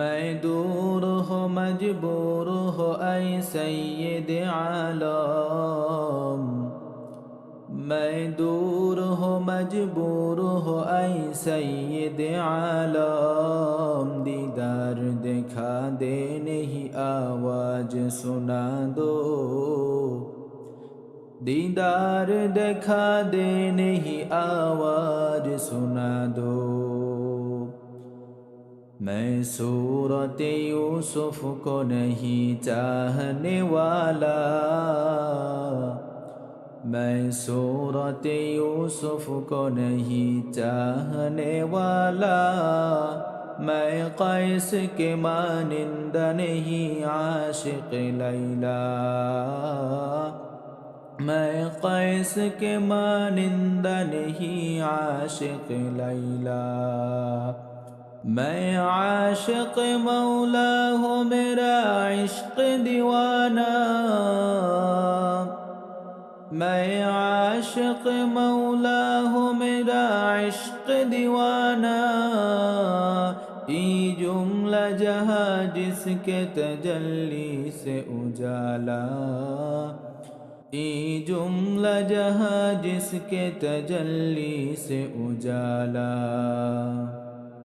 मैं दूर हो मजबूर हो ऐ सैयद आलम, मैं दूर हो मजबूर हो ऐ सैयद आलम। दीदार दिखा दे नहीं आवाज सुना दो, दीदार दिखा दे नहीं आवाज सुना दो। मैं सूरत यूसुफ को नहीं चाहने वाला, मैं सूरत यूसुफ को नहीं चाहने वाला। मैं कैस के मानिंदा नहीं आशिक लैला, मैं कैस के मानिंदा नहीं आशिक लैला। मैं आशिक मौला हूँ मेरा इश्क दीवाना, मैं आशिक मौला हूँ मेरा इश्क दीवाना। ई जुमला जहाँ जिसके तजल्ली से उजाला, ई जुमला जहाँ जिसके तजल्ली से उजाला।